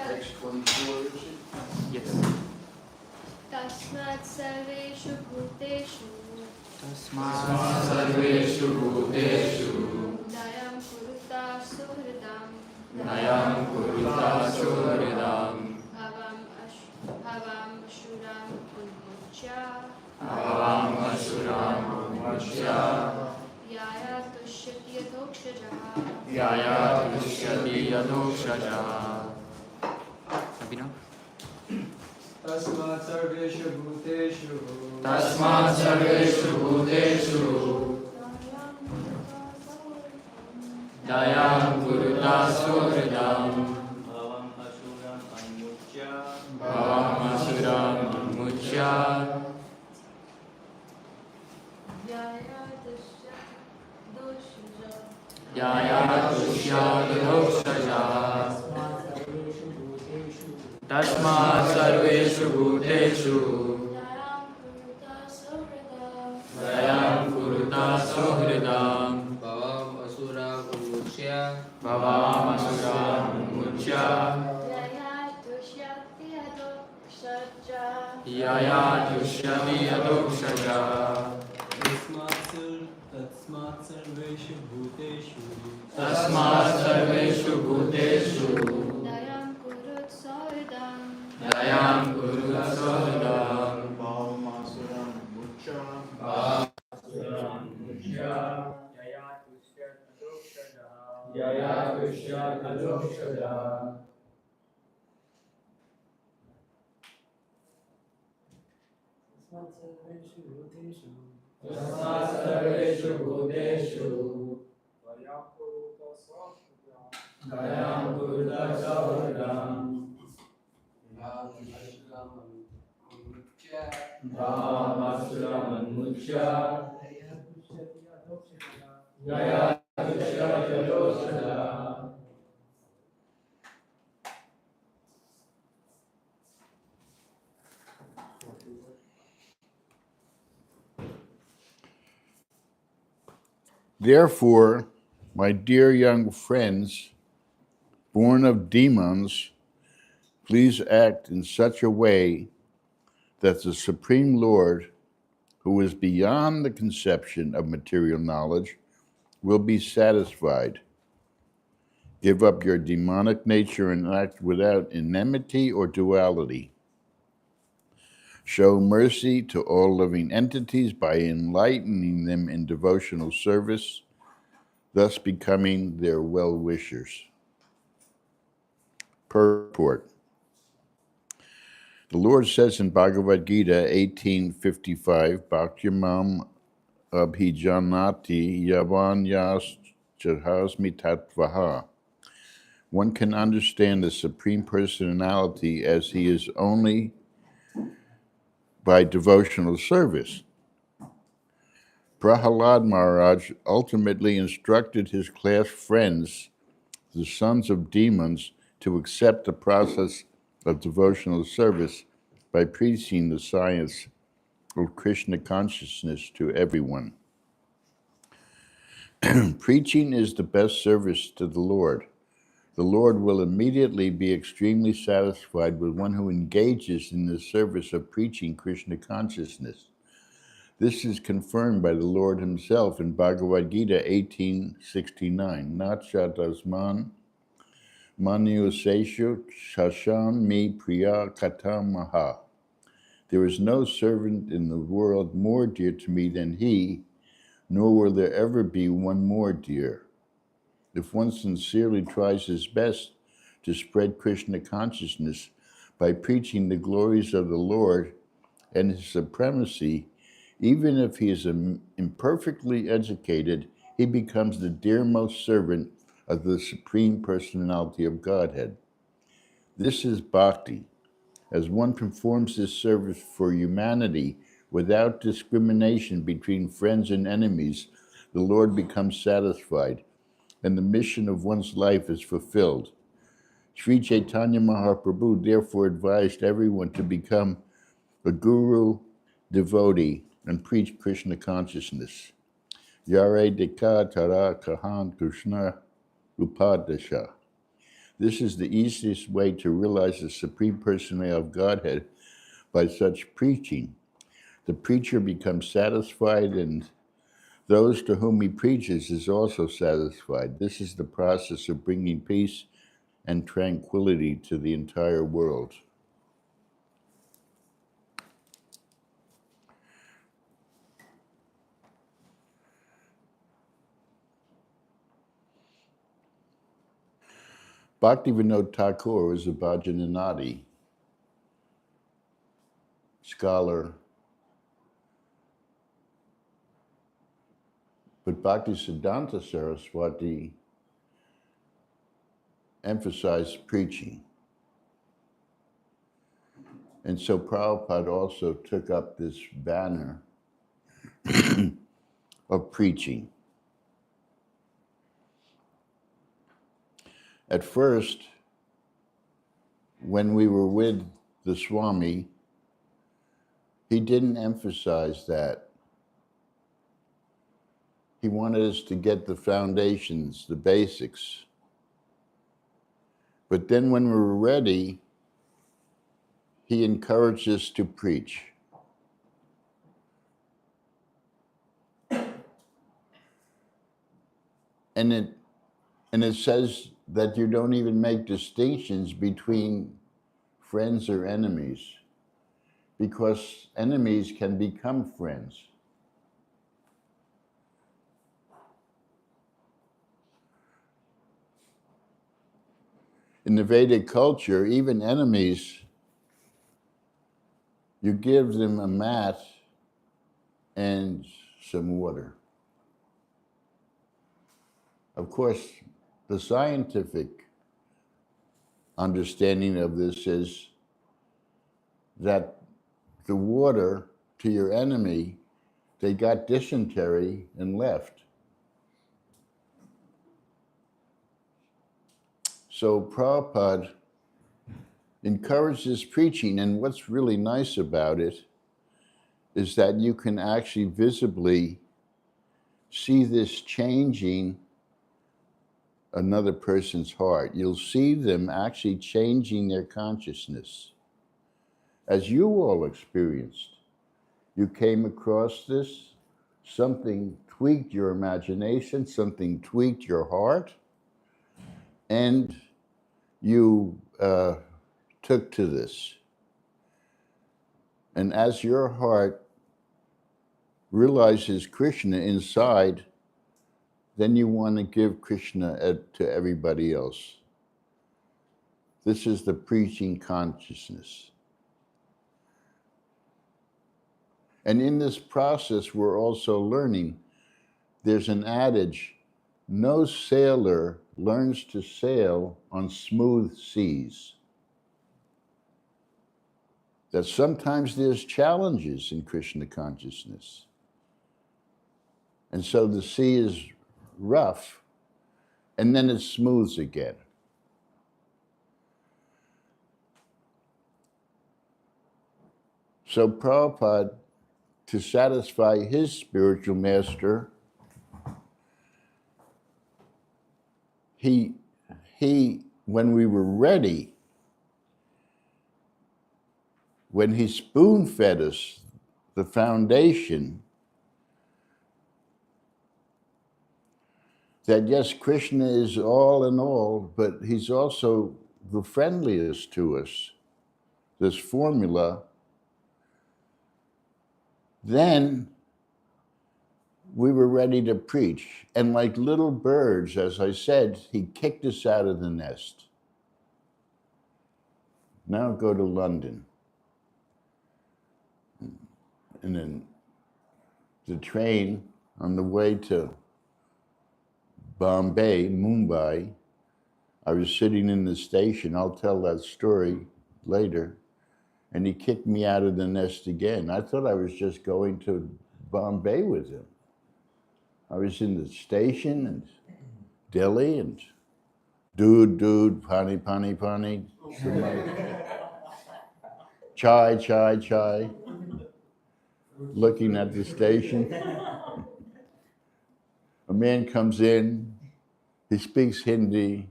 Text 24, is it? Yes. Tasmat sarveshu bhuteshu Tasmat सर्वेषु भूतेषु dayam kuruta suhridam नयं कुरुता सुहृदं bhavam ashuram unmucha भवाम् असुराम् उन्मुच्य yaya tushyati yadhokshajaha याया तुष्यति यदोक्षजः Abhinav. तस्मात् सर्वेषु भूतेषु तस्मात् सर्वेषु भूतेषु दयां कुरुता सुहृदं भवम् असुरम् अन्मुच्य भवाम् असुराम् उन्मुच्य yaya tushyati doshaja याया तुष्यति यदोक्षजः तस्मात् सर्वेषु भूतेषु dayam kuruta suhridam दयां कुरुता सुहृदं भवाम् असुराम् उन्मुच्य भवाम् असुराम् उन्मुच्य yaya tushyati yadhokshaja यया तुष्यति यदोक्षजः तस्मात् सर्वेषु भूतेषु तस्मात् सर्वेषु भूतेषु dayam kurut suhridam दयां कुरु सुहृदं Bhavamasuram Mucha. यया तुष्यति यदोक्षजः तस्मात् सर्वेषु भूतेषु दयां कुरुता सुहृदं भवाम् असुराम् उन्मुच्य यया तुष्यति यदोक्षजः Therefore, my dear young friends, born of demons, please act in such a way that the Supreme Lord, who is beyond the conception of material knowledge, will be satisfied. Give up your demonic nature and act without enmity or duality. Show mercy to all living entities by enlightening them in devotional service, thus becoming their well-wishers. Purport. The Lord says in Bhagavad Gita 18:55, Bhaktyamam abhijanati yavanyas jahasmi tatvaha. One can understand the Supreme Personality as he is only by devotional service. Prahalad Maharaj ultimately instructed his class friends, the sons of demons, to accept the process of devotional service by preaching the science of Krishna consciousness to everyone. Preaching is the best service to the Lord. The Lord will immediately be extremely satisfied with one who engages in the service of preaching Krishna consciousness. This is confirmed by the Lord himself in Bhagavad Gita 18:69. Nacha tasman manuseshu shasham me priya katamaha. There is no servant in the world more dear to me than he, nor will there ever be one more dear. If one sincerely tries his best to spread Krishna consciousness by preaching the glories of the Lord and his supremacy, even if he is imperfectly educated, he becomes the dearmost servant of the Supreme Personality of Godhead. This is bhakti. As one performs this service for humanity without discrimination between friends and enemies, the Lord becomes satisfied, and the mission of one's life is fulfilled. Sri Chaitanya Mahaprabhu therefore advised everyone to become a guru devotee and preach Krishna consciousness. Yare Deka Tara Kahan Krishna Upadasha. This is the easiest way to realize the Supreme Personality of Godhead by such preaching. The preacher becomes satisfied, and those to whom he preaches is also satisfied. This is the process of bringing peace and tranquility to the entire world. Bhaktivinoda Thakur was a Bhajananadi scholar, but Bhaktisiddhanta Saraswati emphasized preaching. And so Prabhupada also took up this banner of preaching. At first, when we were with the Swami, he didn't emphasize that. He wanted us to get the foundations, the basics. But then when we were ready, he encouraged us to preach. And it says that you don't even make distinctions between friends or enemies, because enemies can become friends. In the Vedic culture, even enemies, you give them a mat and some water. Of course, the scientific understanding of this is that the water to your enemy, they got dysentery and left. So Prabhupada encourages preaching, and what's really nice about it is that you can actually visibly see this changing another person's heart. You'll see them actually changing their consciousness. As you all experienced, you came across this, something tweaked your imagination, something tweaked your heart, and you took to this. And as your heart realizes Krishna inside, then you want to give Krishna to everybody else. This is the preaching consciousness. And in this process, we're also learning, there's an adage, no sailor learns to sail on smooth seas. That sometimes there's challenges in Krishna consciousness. And so the sea is rough, and then it smooths again. So Prabhupada, to satisfy his spiritual master, he, when we were ready, when he spoon-fed us the foundation, that yes, Krishna is all in all, but he's also the friendliest to us, this formula, then we were ready to preach. And like little birds, as I said, he kicked us out of the nest. Now go to London. And then the train on the way to Bombay, Mumbai, I was sitting in the station, I'll tell that story later, and he kicked me out of the nest again. I thought I was just going to Bombay with him. I was in the station and Delhi and dude, pani, chai, looking at the station. A man comes in, he speaks Hindi,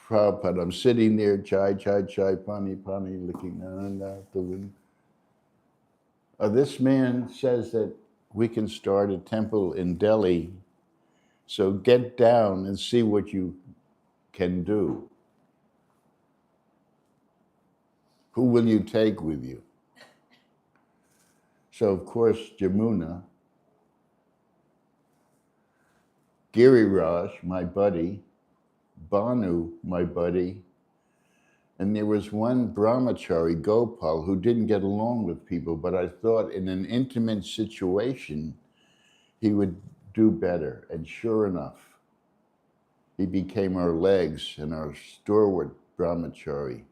Prabhupada, I'm sitting there, chai, pani, looking down out the window. This man says that we can start a temple in Delhi, so get down and see what you can do. Who will you take with you? So, of course, Jamuna, Giriraj, my buddy, Banu, my buddy, and there was one brahmachari, Gopal, who didn't get along with people, but I thought in an intimate situation, he would do better. And sure enough, he became our legs and our stalwart brahmachari.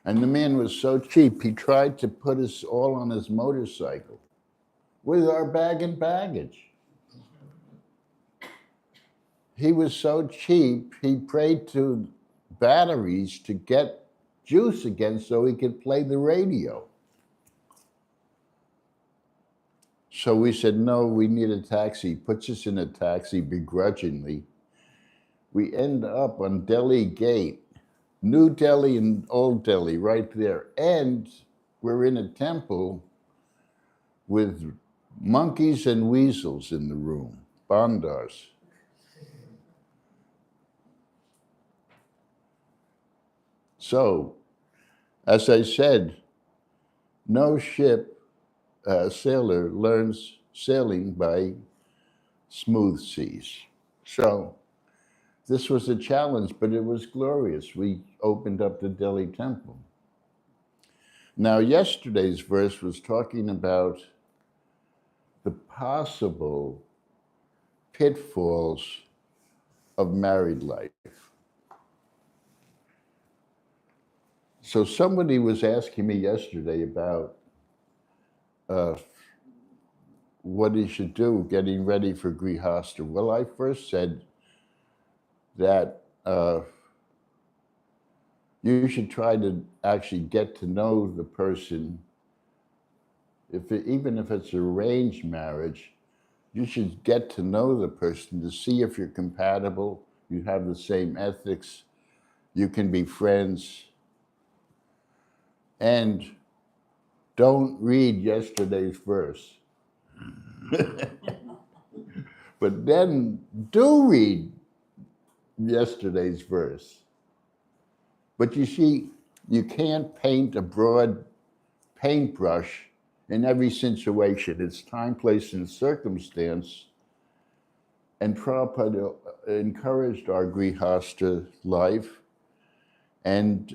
And the man was so cheap, he tried to put us all on his motorcycle with our bag and baggage. He was so cheap, he prayed to batteries to get juice again so he could play the radio. So we said, no, we need a taxi. He puts us in a taxi begrudgingly. We end up on Delhi Gate, New Delhi and Old Delhi, right there. And we're in a temple with monkeys and weasels in the room, bandars. So, as I said, no ship sailor learns sailing by smooth seas. So, this was a challenge, but it was glorious. We opened up the Delhi temple. Now, yesterday's verse was talking about the possible pitfalls of married life. So somebody was asking me yesterday about what he should do getting ready for Grihastha. Well, I first said that you should try to actually get to know the person. Even if it's arranged marriage, you should get to know the person to see if you're compatible, you have the same ethics, you can be friends. And don't read yesterday's verse. But then do read yesterday's verse. But you see, you can't paint a broad paintbrush in every situation. It's time, place, and circumstance. And Prabhupada encouraged our Grihastha life. And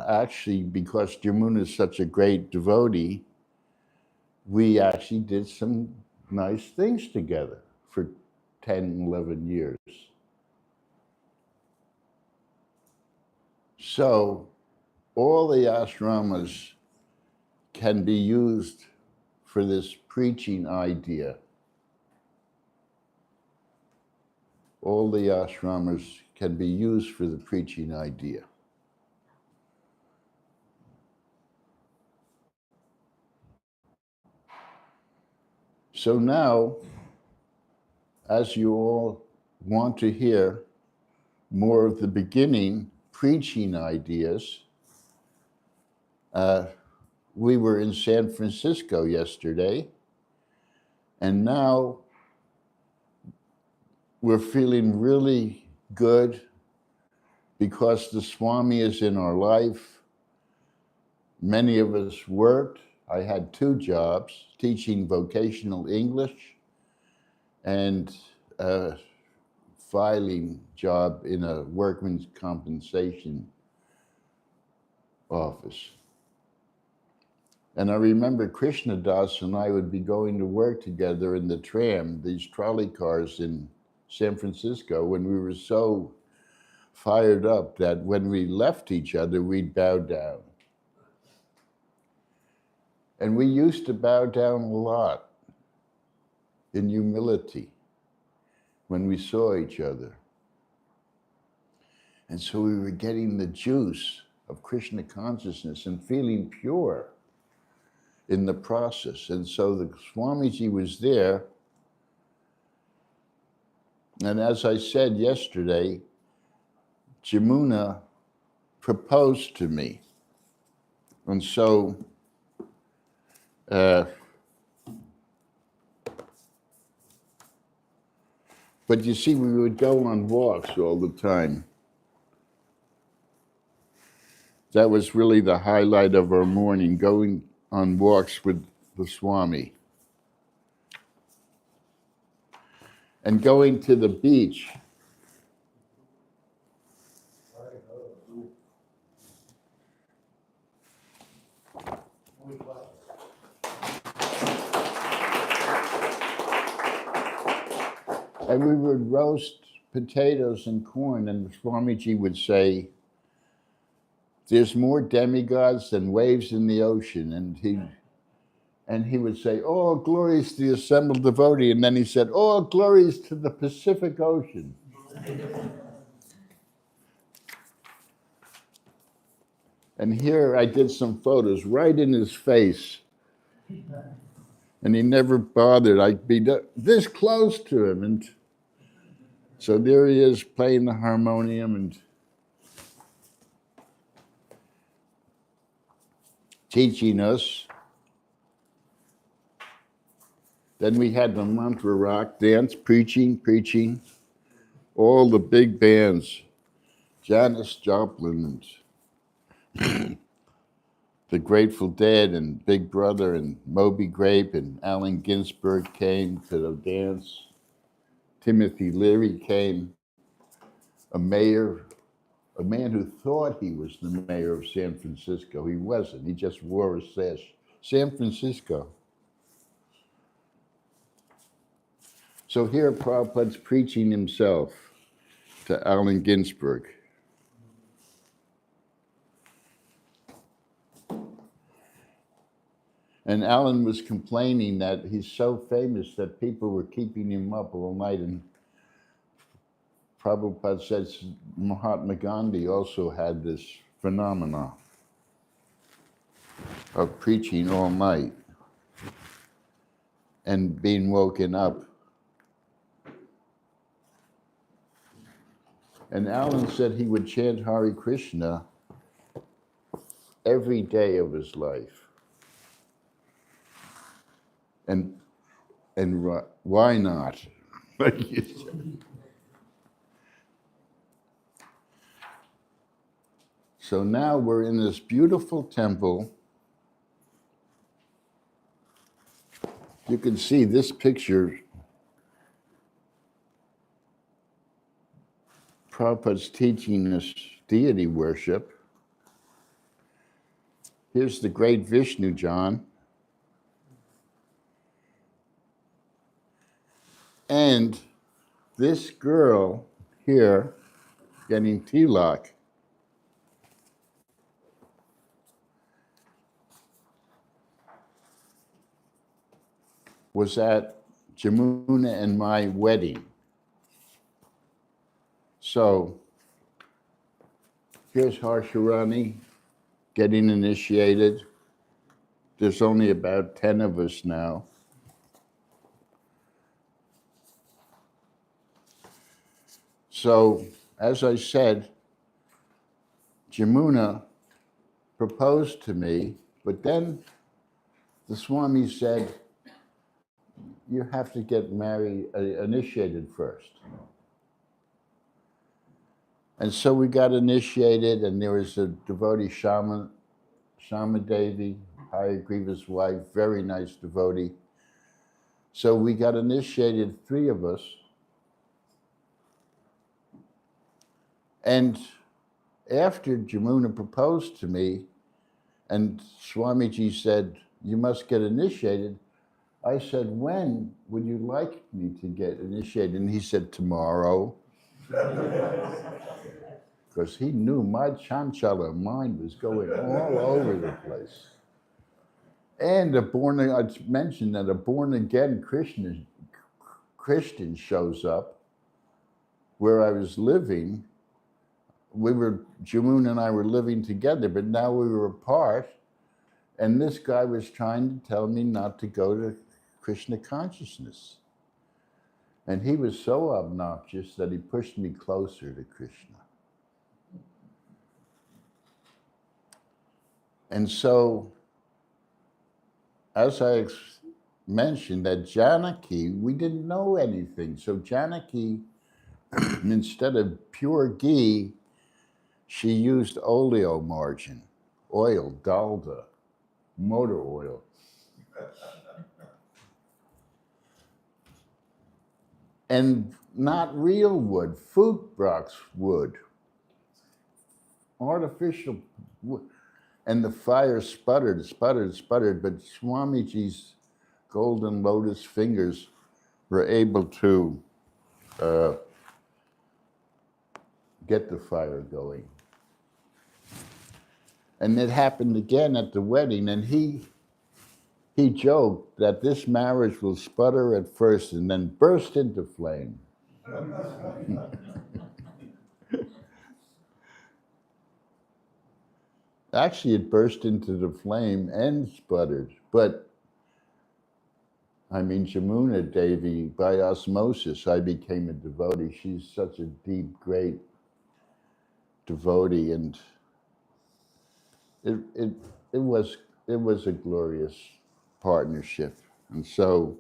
actually, because Jamuna is such a great devotee, we actually did some nice things together for 10, 11 years. So all the ashramas can be used for this preaching idea. All the ashramas can be used for the preaching idea. So now, as you all want to hear more of the beginning preaching ideas, we were in San Francisco yesterday, and now we're feeling really good because the Swami is in our life. Many of us worked. I had 2 jobs, teaching vocational English and a filing job in a workman's compensation office. And I remember Krishna Das and I would be going to work together in the tram, these trolley cars in San Francisco, when we were so fired up that when we left each other, we'd bow down. And we used to bow down a lot in humility when we saw each other. And so we were getting the juice of Krishna consciousness and feeling pure in the process. And so the Swamiji was there. And as I said yesterday, Jamuna proposed to me. And so, but you see, we would go on walks all the time. That was really the highlight of our morning, going on walks with the Swami. And going to the beach. And we would roast potatoes and corn, and Swamiji would say, there's more demigods than waves in the ocean. And he would say, all glories to the assembled devotee. And then he said, all glories to the Pacific Ocean. And here I did some photos right in his face. And he never bothered. I'd be this close to him. And so there he is playing the harmonium and teaching us. Then we had the mantra rock dance, preaching. All the big bands, Janis Joplin and the Grateful Dead and Big Brother and Moby Grape and Allen Ginsberg came to the dance. Timothy Leary came, a man who thought he was the mayor of San Francisco. He wasn't, he just wore a sash. San Francisco. So here Prabhupada's preaching himself to Allen Ginsberg. And Allen was complaining that he's so famous that people were keeping him up all night. And Prabhupada says Mahatma Gandhi also had this phenomena of preaching all night and being woken up. And Allen said he would chant Hare Krishna every day of his life. And why not? Like you said. So now we're in this beautiful temple. You can see this picture. Prabhupada's teaching us deity worship. Here's the great Vishnu John. And this girl here getting tilak was at Jamuna and my wedding. So here's Harsharani getting initiated. There's only about 10 of us now. So, as I said, Jamuna proposed to me, but then the Swami said, you have to get married, initiated first. And so we got initiated, and there was a devotee, Shama Devi, Hayagriva's wife, very nice devotee. So we got initiated, 3 of us. And after Jamuna proposed to me, and Swamiji said, you must get initiated, I said, when would you like me to get initiated? And he said, tomorrow. Because he knew my chanchala mind was going all over the place. And I mentioned that a born-again Christian shows up where I was living. Jamuna and I were living together, but now we were apart. And this guy was trying to tell me not to go to Krishna consciousness. And he was so obnoxious that he pushed me closer to Krishna. And so, as I mentioned, that Janaki, we didn't know anything. So Janaki, instead of pure ghee, she used oleomargarine, oil, dalda, motor oil. And not real wood, Fuchs wood, artificial wood. And the fire sputtered, but Swamiji's golden lotus fingers were able to get the fire going. And it happened again at the wedding, and he joked that this marriage will sputter at first and then burst into flame. Actually, it burst into the flame and sputtered, but I mean, Jamuna Devi, by osmosis, I became a devotee. She's such a deep, great devotee, and it was a glorious partnership. And so,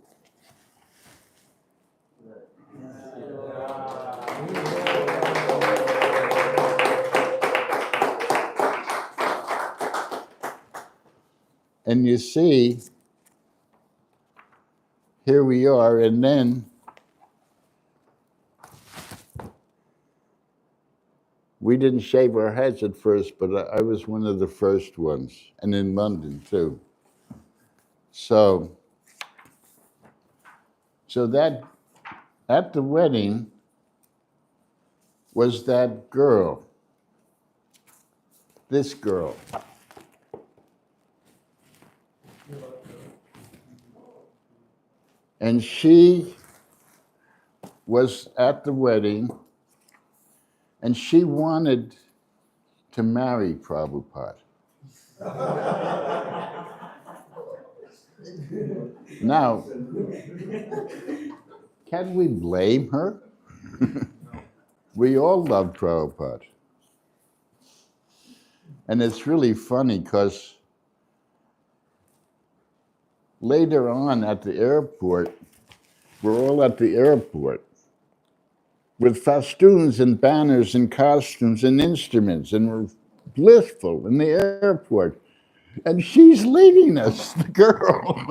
and you see, here we are, and then we didn't shave our heads at first, but I was one of the first ones, and in London too. So that at the wedding was that girl, this girl. And she was at the wedding, and she wanted to marry Prabhupada. Now, can we blame her? We all love Prabhupada. And it's really funny because later on at the airport, we're all at the airport with festoons and banners and costumes and instruments, and we're blissful in the airport. And she's leading us, the girl.